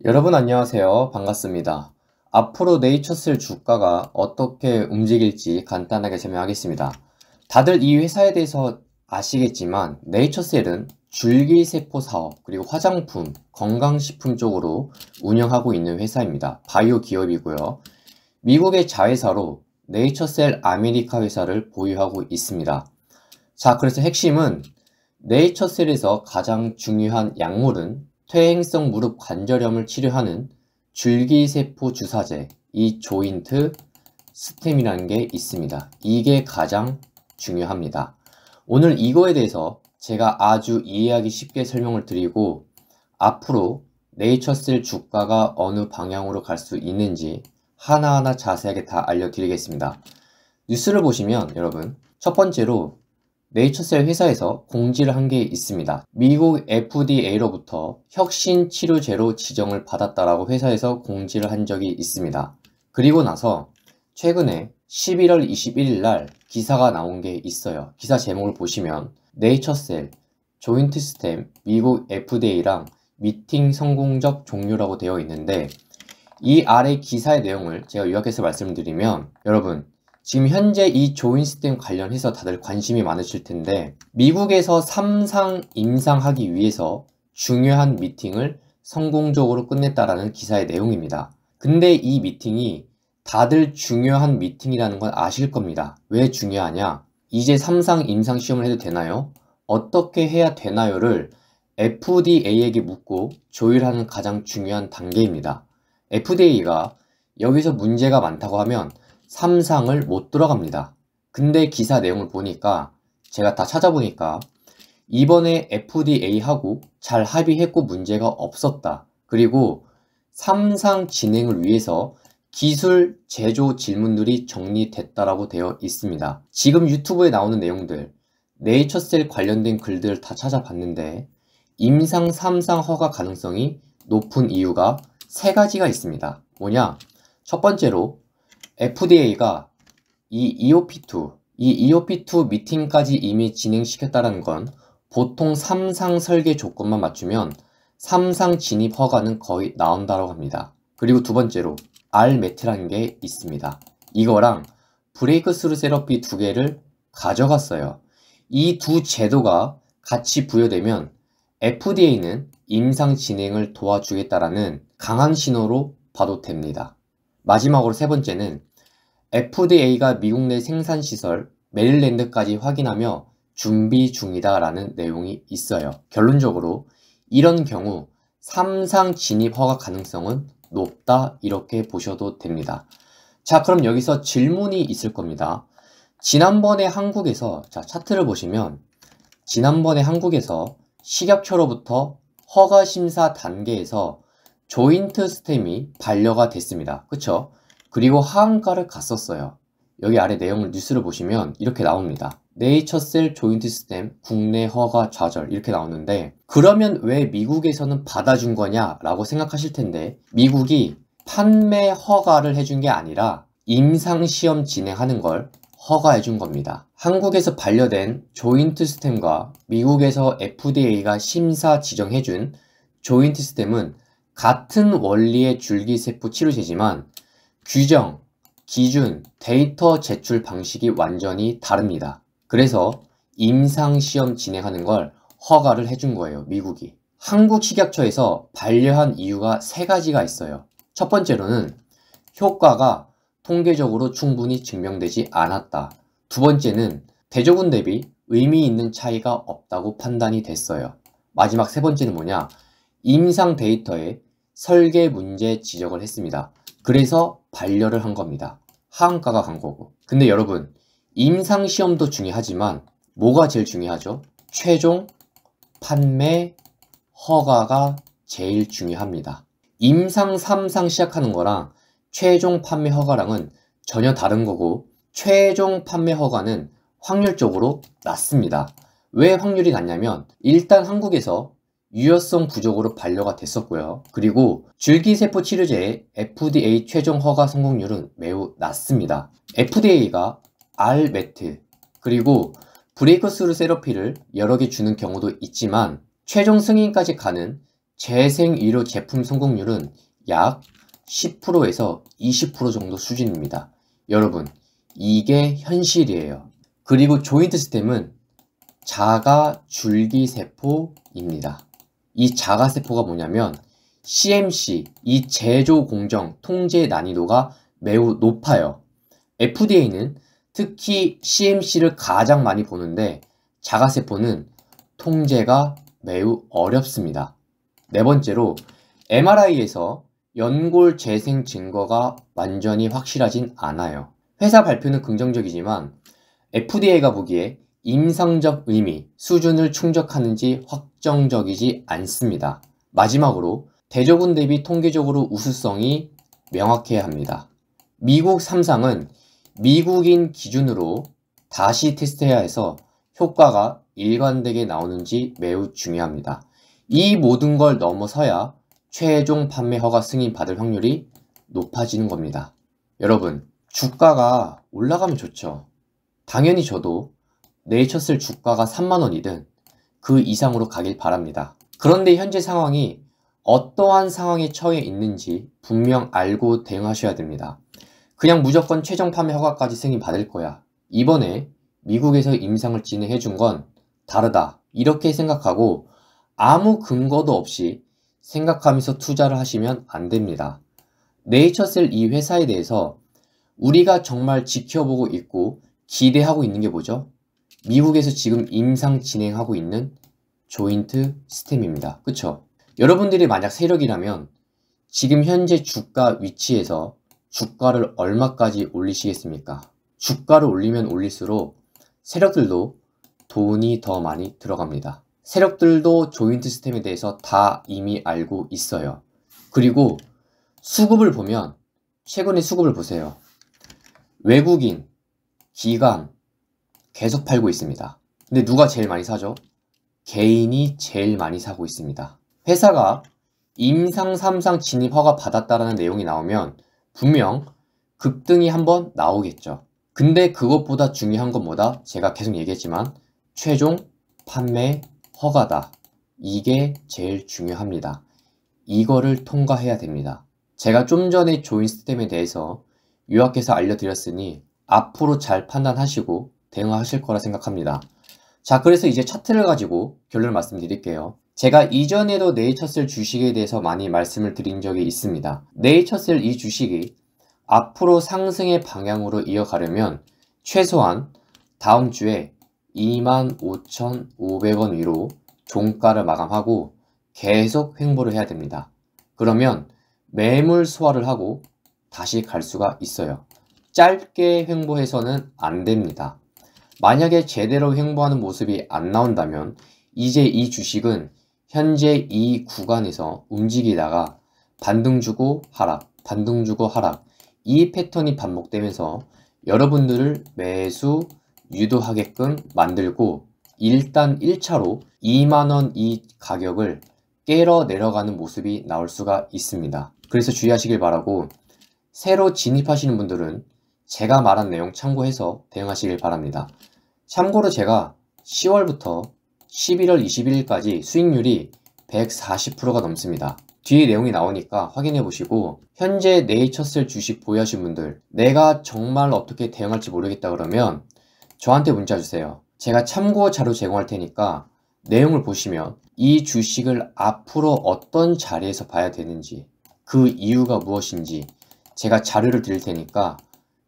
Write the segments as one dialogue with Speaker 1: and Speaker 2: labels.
Speaker 1: 여러분 안녕하세요. 반갑습니다. 앞으로 네이처셀 주가가 어떻게 움직일지 간단하게 설명하겠습니다. 다들 이 회사에 대해서 아시겠지만 네이처셀은 줄기세포 사업, 그리고 화장품, 건강식품 쪽으로 운영하고 있는 회사입니다. 바이오 기업이고요. 미국의 자회사로 네이처셀 아메리카 회사를 보유하고 있습니다. 자, 그래서 핵심은 네이처셀에서 가장 중요한 약물은 퇴행성 무릎 관절염을 치료하는 줄기세포 주사제, 이 조인트 스템이라는 게 있습니다. 이게 가장 중요합니다. 오늘 이거에 대해서 제가 아주 이해하기 쉽게 설명을 드리고 앞으로 네이처셀 주가가 어느 방향으로 갈 수 있는지 하나하나 자세하게 다 알려드리겠습니다. 뉴스를 보시면 여러분, 첫 번째로 네이처셀 회사에서 공지를 한 게 있습니다. 미국 FDA로부터 혁신 치료제로 지정을 받았다라고 회사에서 공지를 한 적이 있습니다. 그리고 나서 최근에 11월 21일 날 기사가 나온 게 있어요. 기사 제목을 보시면 네이처셀 조인트 스템 미국 FDA랑 미팅 성공적 종료라고 되어 있는데, 이 아래 기사의 내용을 제가 요약해서 말씀드리면, 여러분 지금 현재 이 조인 스템 관련해서 다들 관심이 많으실 텐데, 미국에서 3상 임상하기 위해서 중요한 미팅을 성공적으로 끝냈다라는 기사의 내용입니다. 근데 이 미팅이 다들 중요한 미팅이라는 건 아실 겁니다. 왜 중요하냐? 이제 3상 임상 시험을 해도 되나요? 어떻게 해야 되나요를 FDA에게 묻고 조율하는 가장 중요한 단계입니다. FDA가 여기서 문제가 많다고 하면 3상을 못 들어갑니다. 근데 기사 내용을 보니까, 제가 다 찾아보니까 이번에 FDA하고 잘 합의했고 문제가 없었다. 그리고 3상 진행을 위해서 기술 제조 질문들이 정리됐다라고 되어 있습니다. 지금 유튜브에 나오는 내용들, 네이처셀 관련된 글들을 다 찾아봤는데 임상 3상 허가 가능성이 높은 이유가 세 가지가 있습니다. 뭐냐? 첫 번째로 FDA가 이 EOP2 미팅까지 이미 진행시켰다는 건 보통 3상 설계 조건만 맞추면 3상 진입 허가는 거의 나온다고 합니다. 그리고 두 번째로 RMAT라는 게 있습니다. 이거랑 브레이크스루 세러피 두 개를 가져갔어요. 이 두 제도가 같이 부여되면 FDA는 임상 진행을 도와주겠다라는 강한 신호로 봐도 됩니다. 마지막으로 세 번째는 FDA가 미국 내 생산시설 메릴랜드까지 확인하며 준비 중이다라는 내용이 있어요. 결론적으로 이런 경우 3상 진입 허가 가능성은 높다, 이렇게 보셔도 됩니다. 자, 그럼 여기서 질문이 있을 겁니다. 지난번에 한국에서, 자, 차트를 보시면 지난번에 한국에서 식약처로부터 허가 심사 단계에서 조인트 스템이 반려가 됐습니다. 그쵸? 그리고 하한가를 갔었어요. 여기 아래 내용을 뉴스를 보시면 이렇게 나옵니다. 네이처셀 조인트 스템 국내 허가 좌절, 이렇게 나오는데, 그러면 왜 미국에서는 받아준 거냐 라고 생각하실 텐데, 미국이 판매 허가를 해준 게 아니라 임상시험 진행하는 걸 허가해 준 겁니다. 한국에서 반려된 조인트 스템과 미국에서 FDA가 심사 지정해준 조인트 스템은 같은 원리의 줄기세포 치료제지만 규정, 기준, 데이터 제출 방식이 완전히 다릅니다. 그래서 임상시험 진행하는 걸 허가를 해준 거예요, 미국이. 한국 식약처에서 반려한 이유가 세 가지가 있어요. 첫 번째로는 효과가 통계적으로 충분히 증명되지 않았다. 두 번째는 대조군 대비 의미 있는 차이가 없다고 판단이 됐어요. 마지막 세 번째는 뭐냐? 임상 데이터에 설계 문제 지적을 했습니다. 그래서 반려를 한 겁니다. 하한가가 간 거고. 근데 여러분, 임상시험도 중요하지만 뭐가 제일 중요하죠? 최종 판매 허가가 제일 중요합니다. 임상 3상 시작하는 거랑 최종 판매 허가랑은 전혀 다른 거고, 최종 판매 허가는 확률적으로 낮습니다. 왜 확률이 낮냐면, 일단 한국에서 유효성 부족으로 반려가 됐었고요. 그리고 줄기세포 치료제의 FDA 최종 허가 성공률은 매우 낮습니다. FDA가 RMAT 그리고 브레이크스루 세러피를 여러 개 주는 경우도 있지만 최종 승인까지 가는 재생의료 제품 성공률은 약 10%에서 20% 정도 수준입니다. 여러분, 이게 현실이에요. 그리고 조인트 스템은 자가줄기세포입니다. 이 자가세포가 뭐냐면 CMC, 이 제조 공정 통제 난이도가 매우 높아요. FDA는 특히 CMC를 가장 많이 보는데 자가세포는 통제가 매우 어렵습니다. 네 번째로 MRI에서 연골 재생 증거가 완전히 확실하진 않아요. 회사 발표는 긍정적이지만 FDA가 보기에 임상적 의미, 수준을 충족하는지 확정적이지 않습니다. 마지막으로 대조군 대비 통계적으로 우수성이 명확해야 합니다. 미국 3상은 미국인 기준으로 다시 테스트해야 해서 효과가 일관되게 나오는지 매우 중요합니다. 이 모든 걸 넘어서야 최종 판매 허가 승인 받을 확률이 높아지는 겁니다. 여러분, 주가가 올라가면 좋죠. 당연히 저도 네이처셀 주가가 3만원이든 그 이상으로 가길 바랍니다. 그런데 현재 상황이 어떠한 상황에 처해 있는지 분명 알고 대응하셔야 됩니다. 그냥 무조건 최종 판매 허가까지 승인 받을 거야. 이번에 미국에서 임상을 진행해준 건 다르다. 이렇게 생각하고 아무 근거도 없이 생각하면서 투자를 하시면 안 됩니다. 네이처셀 이 회사에 대해서 우리가 정말 지켜보고 있고 기대하고 있는 게 뭐죠? 미국에서 지금 임상 진행하고 있는 조인트 스템입니다. 그쵸? 여러분들이 만약 세력이라면 지금 현재 주가 위치에서 주가를 얼마까지 올리시겠습니까? 주가를 올리면 올릴수록 세력들도 돈이 더 많이 들어갑니다. 세력들도 조인트 시스템에 대해서 다 이미 알고 있어요. 그리고 수급을 보면 최근의 수급을 보세요. 외국인, 기관 계속 팔고 있습니다. 근데 누가 제일 많이 사죠? 개인이 제일 많이 사고 있습니다. 회사가 임상 3상 진입 허가 받았다라는 내용이 나오면 분명 급등이 한번 나오겠죠. 근데 그것보다 중요한 건 뭐다? 제가 계속 얘기했지만 최종 판매 허가다. 이게 제일 중요합니다. 이거를 통과해야 됩니다. 제가 좀 전에 조인 시스템에 대해서 요약해서 알려드렸으니 앞으로 잘 판단하시고 대응하실 거라 생각합니다. 자, 그래서 이제 차트를 가지고 결론을 말씀드릴게요. 제가 이전에도 네이처셀 주식에 대해서 많이 말씀을 드린 적이 있습니다. 네이처셀 이 주식이 앞으로 상승의 방향으로 이어가려면 최소한 다음 주에 25,500원 위로 종가를 마감하고 계속 횡보를 해야 됩니다. 그러면 매물 소화를 하고 다시 갈 수가 있어요. 짧게 횡보해서는 안 됩니다. 만약에 제대로 횡보하는 모습이 안 나온다면 이제 이 주식은 현재 이 구간에서 움직이다가 반등 주고 하락, 반등 주고 하락, 이 패턴이 반복되면서 여러분들을 매수 유도하게끔 만들고 일단 1차로 2만원 이 가격을 깨러 내려가는 모습이 나올 수가 있습니다. 그래서 주의하시길 바라고 새로 진입하시는 분들은 제가 말한 내용 참고해서 대응하시길 바랍니다. 참고로 제가 10월부터 11월 21일까지 수익률이 140%가 넘습니다. 뒤에 내용이 나오니까 확인해 보시고 현재 네이처셀 주식 보유하신 분들 내가 정말 어떻게 대응할지 모르겠다 그러면 저한테 문자 주세요. 제가 참고 자료 제공할 테니까 내용을 보시면 이 주식을 앞으로 어떤 자리에서 봐야 되는지 그 이유가 무엇인지 제가 자료를 드릴 테니까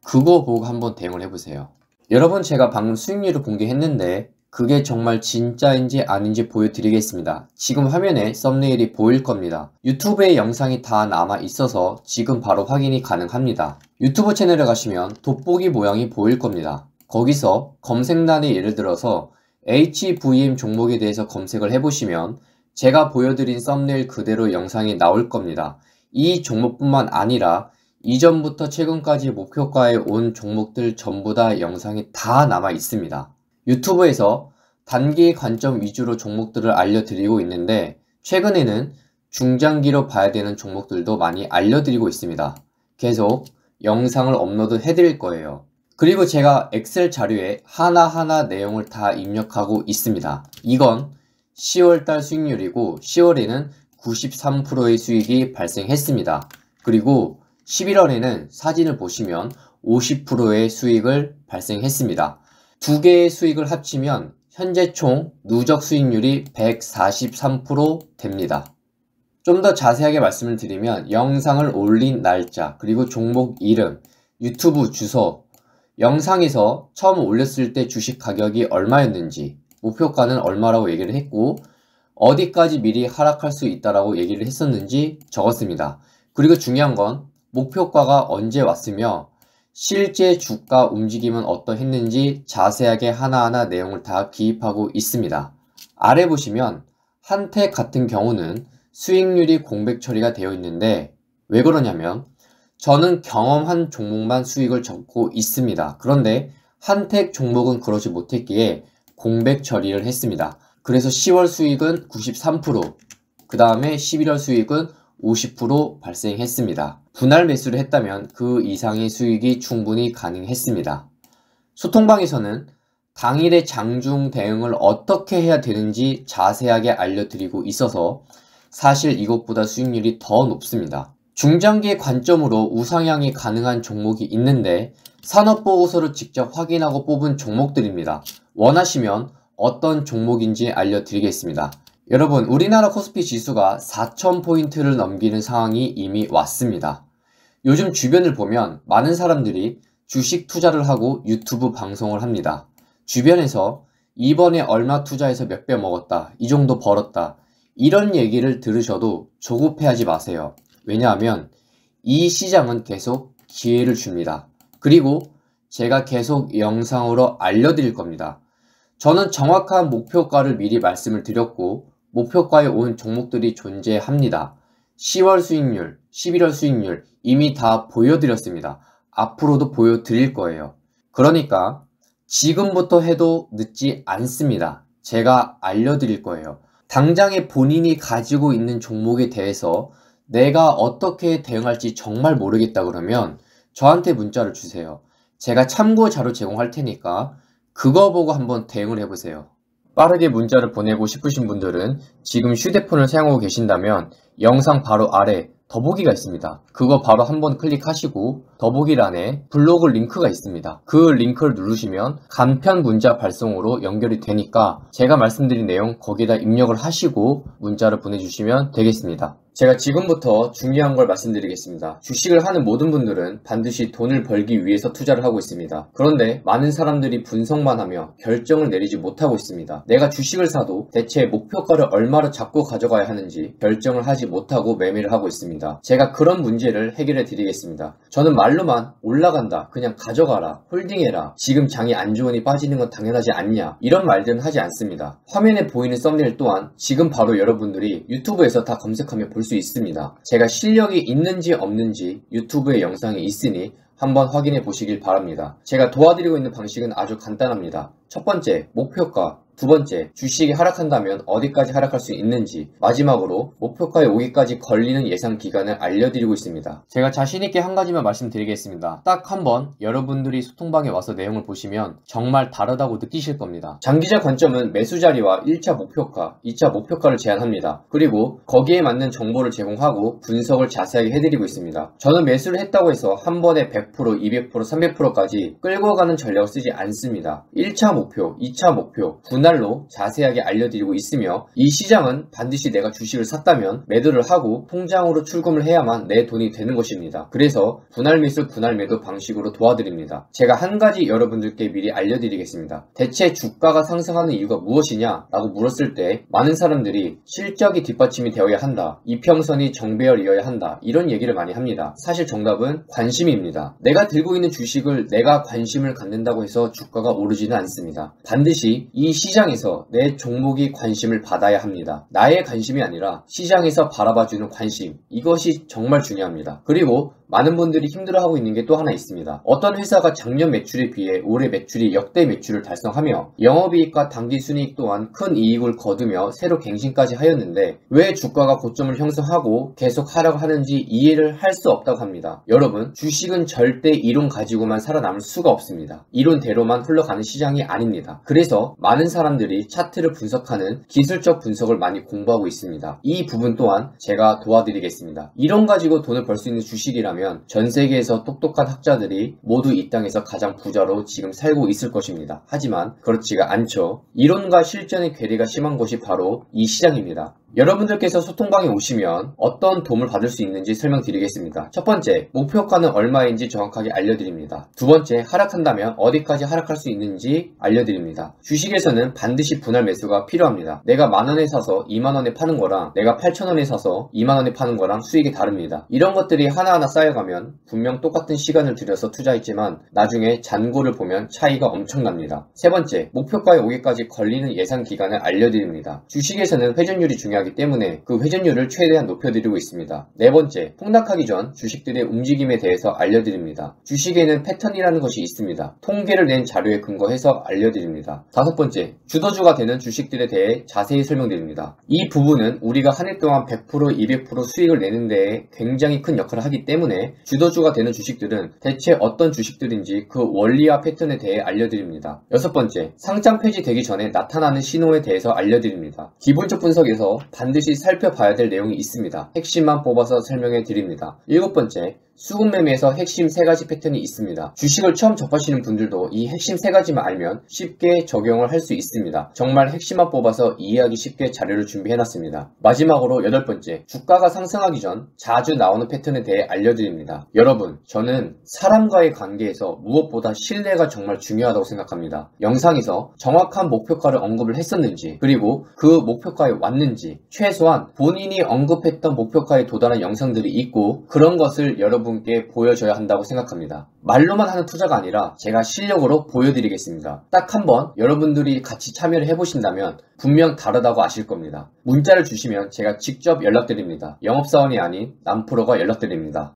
Speaker 1: 그거 보고 한번 대응을 해보세요. 여러분, 제가 방금 수익률을 공개했는데 그게 정말 진짜인지 아닌지 보여드리겠습니다. 지금 화면에 썸네일이 보일 겁니다. 유튜브에 영상이 다 남아 있어서 지금 바로 확인이 가능합니다. 유튜브 채널에 가시면 돋보기 모양이 보일 겁니다. 거기서 검색란에 예를 들어서 HVM 종목에 대해서 검색을 해보시면 제가 보여드린 썸네일 그대로 영상이 나올 겁니다. 이 종목뿐만 아니라 이전부터 최근까지 목표가에 온 종목들 전부 다 영상이 다 남아 있습니다. 유튜브에서 단기 관점 위주로 종목들을 알려드리고 있는데 최근에는 중장기로 봐야 되는 종목들도 많이 알려드리고 있습니다. 계속 영상을 업로드 해드릴 거예요. 그리고 제가 엑셀 자료에 하나하나 내용을 다 입력하고 있습니다. 이건 10월달 수익률이고 10월에는 93%의 수익이 발생했습니다. 그리고 11월에는 사진을 보시면 50%의 수익을 발생했습니다. 두 개의 수익을 합치면 현재 총 누적 수익률이 143% 됩니다. 좀 더 자세하게 말씀을 드리면 영상을 올린 날짜, 그리고 종목 이름, 유튜브 주소, 영상에서 처음 올렸을 때 주식 가격이 얼마였는지, 목표가는 얼마라고 얘기를 했고 어디까지 미리 하락할 수 있다라고 얘기를 했었는지 적었습니다. 그리고 중요한 건 목표가가 언제 왔으며 실제 주가 움직임은 어떠했는지 자세하게 하나하나 내용을 다 기입하고 있습니다. 아래 보시면 한택 같은 경우는 수익률이 공백 처리가 되어 있는데 왜 그러냐면 저는 경험한 종목만 수익을 적고 있습니다. 그런데 한택 종목은 그러지 못했기에 공백 처리를 했습니다. 그래서 10월 수익은 93%, 그 다음에 11월 수익은 50% 발생했습니다. 분할 매수를 했다면 그 이상의 수익이 충분히 가능했습니다. 소통방에서는 당일의 장중 대응을 어떻게 해야 되는지 자세하게 알려드리고 있어서 사실 이것보다 수익률이 더 높습니다. 중장기의 관점으로 우상향이 가능한 종목이 있는데 산업보고서를 직접 확인하고 뽑은 종목들입니다. 원하시면 어떤 종목인지 알려드리겠습니다. 여러분, 우리나라 코스피 지수가 4,000포인트를 넘기는 상황이 이미 왔습니다. 요즘 주변을 보면 많은 사람들이 주식 투자를 하고 유튜브 방송을 합니다. 주변에서 이번에 얼마 투자해서 몇 배 먹었다, 이 정도 벌었다, 이런 얘기를 들으셔도 조급해하지 마세요. 왜냐하면 이 시장은 계속 기회를 줍니다. 그리고 제가 계속 영상으로 알려드릴 겁니다. 저는 정확한 목표가를 미리 말씀을 드렸고 목표가에 온 종목들이 존재합니다. 10월 수익률, 11월 수익률 이미 다 보여드렸습니다. 앞으로도 보여드릴 거예요. 그러니까 지금부터 해도 늦지 않습니다. 제가 알려드릴 거예요. 당장에 본인이 가지고 있는 종목에 대해서 내가 어떻게 대응할지 정말 모르겠다 그러면 저한테 문자를 주세요. 제가 참고 자료 제공할 테니까 그거 보고 한번 대응을 해보세요. 빠르게 문자를 보내고 싶으신 분들은 지금 휴대폰을 사용하고 계신다면 영상 바로 아래 더보기가 있습니다. 그거 바로 한번 클릭하시고 더보기란에 블로그 링크가 있습니다. 그 링크를 누르시면 간편 문자 발송으로 연결이 되니까 제가 말씀드린 내용 거기다 입력을 하시고 문자를 보내주시면 되겠습니다. 제가 지금부터 중요한 걸 말씀드리겠습니다. 주식을 하는 모든 분들은 반드시 돈을 벌기 위해서 투자를 하고 있습니다. 그런데 많은 사람들이 분석만 하며 결정을 내리지 못하고 있습니다. 내가 주식을 사도 대체 목표가를 얼마로 잡고 가져가야 하는지 결정을 하지 못하고 매매를 하고 있습니다. 제가 그런 문제를 해결해 드리겠습니다. 저는 말로만 올라간다, 그냥 가져가라, 홀딩해라, 지금 장이 안 좋으니 빠지는 건 당연하지 않냐, 이런 말들은 하지 않습니다. 화면에 보이는 썸네일 또한 지금 바로 여러분들이 유튜브에서 다 검색하면 볼 수 있습니다. 제가 실력이 있는지 없는지 유튜브에 영상이 있으니 한번 확인해 보시길 바랍니다. 제가 도와드리고 있는 방식은 아주 간단합니다. 첫 번째, 목표가. 두 번째, 주식이 하락한다면 어디까지 하락할 수 있는지, 마지막으로 목표가에 오기까지 걸리는 예상 기간을 알려드리고 있습니다. 제가 자신있게 한 가지만 말씀드리겠습니다. 딱 한번 여러분들이 소통방에 와서 내용을 보시면 정말 다르다고 느끼실 겁니다. 장기적 관점은 매수 자리와 1차 목표가, 2차 목표가를 제한합니다. 그리고 거기에 맞는 정보를 제공하고 분석을 자세하게 해드리고 있습니다. 저는 매수를 했다고 해서 한 번에 100%, 200%, 300%까지 끌고 가는 전략을 쓰지 않습니다. 1차 목표, 2차 목표, 분할로 자세하게 알려드리고 있으며 이 시장은 반드시 내가 주식을 샀다면 매도를 하고 통장으로 출금을 해야만 내 돈이 되는 것입니다. 그래서 분할 매수, 분할 매도 방식으로 도와드립니다. 제가 한 가지 여러분들께 미리 알려드리겠습니다. 대체 주가가 상승하는 이유가 무엇이냐 라고 물었을 때 많은 사람들이 실적이 뒷받침이 되어야 한다, 이평선이 정배열이어야 한다, 이런 얘기를 많이 합니다. 사실 정답은 관심입니다. 내가 들고 있는 주식을 내가 관심을 갖는다고 해서 주가가 오르지는 않습니다. 반드시 이 시장에서 내 종목이 관심을 받아야 합니다. 나의 관심이 아니라 시장에서 바라봐주는 관심, 이것이 정말 중요합니다. 그리고 많은 분들이 힘들어하고 있는 게 또 하나 있습니다. 어떤 회사가 작년 매출에 비해 올해 매출이 역대 매출을 달성하며 영업이익과 당기순이익 또한 큰 이익을 거두며 새로 갱신까지 하였는데 왜 주가가 고점을 형성하고 계속 하락을 하는지 이해를 할 수 없다고 합니다. 여러분, 주식은 절대 이론 가지고만 살아남을 수가 없습니다. 이론대로만 흘러가는 시장이 아닙니다. 그래서 많은 사람들이 차트를 분석하는 기술적 분석을 많이 공부하고 있습니다. 이 부분 또한 제가 도와드리겠습니다. 이론 가지고 돈을 벌 수 있는 주식이라면 전 세계에서 똑똑한 학자들이 모두 이 땅에서 가장 부자로 지금 살고 있을 것입니다. 하지만 그렇지가 않죠. 이론과 실전의 괴리가 심한 곳이 바로 이 시장입니다. 여러분들께서 소통방에 오시면 어떤 도움을 받을 수 있는지 설명드리겠습니다. 첫 번째, 목표가는 얼마인지 정확하게 알려드립니다. 두 번째, 하락한다면 어디까지 하락할 수 있는지 알려드립니다. 주식에서는 반드시 분할 매수가 필요합니다. 내가 만원에 사서 2만원에 파는 거랑 내가 8천원에 사서 2만원에 파는 거랑 수익이 다릅니다. 이런 것들이 하나하나 쌓여가면 분명 똑같은 시간을 들여서 투자했지만 나중에 잔고를 보면 차이가 엄청납니다. 세 번째, 목표가에 오기까지 걸리는 예상 기간을 알려드립니다. 주식에서는 회전율이 중요합니다. 하기 때문에 그 회전율을 최대한 높여드리고 있습니다. 네 번째, 폭락하기 전 주식들의 움직임에 대해서 알려드립니다. 주식에는 패턴이라는 것이 있습니다. 통계를 낸 자료에 근거해서 알려드립니다. 다섯 번째, 주도주가 되는 주식들에 대해 자세히 설명드립니다. 이 부분은 우리가 한 해 동안 100%, 200% 수익을 내는 데에 굉장히 큰 역할을 하기 때문에 주도주가 되는 주식들은 대체 어떤 주식들인지 그 원리와 패턴에 대해 알려드립니다. 여섯 번째, 상장 폐지되기 전에 나타나는 신호에 대해서 알려드립니다. 기본적 분석에서 반드시 살펴봐야 될 내용이 있습니다. 핵심만 뽑아서 설명해 드립니다. 일곱 번째, 수급 매매에서 핵심 3가지 패턴이 있습니다. 주식을 처음 접하시는 분들도 이 핵심 3가지만 알면 쉽게 적용을 할 수 있습니다. 정말 핵심만 뽑아서 이해하기 쉽게 자료를 준비해놨습니다. 마지막으로 8번째, 주가가 상승하기 전 자주 나오는 패턴에 대해 알려드립니다. 여러분, 저는 사람과의 관계에서 무엇보다 신뢰가 정말 중요하다고 생각합니다. 영상에서 정확한 목표가를 언급을 했었는지, 그리고 그 목표가에 왔는지, 최소한 본인이 언급했던 목표가에 도달한 영상들이 있고 그런 것을 여러분께 보여줘야 한다고 생각합니다. 말로만 하는 투자가 아니라 제가 실력으로 보여드리겠습니다. 딱 한번 여러분들이 같이 참여를 해보신다면 분명 다르다고 아실 겁니다. 문자를 주시면 제가 직접 연락드립니다. 영업사원이 아닌 남프로가 연락드립니다.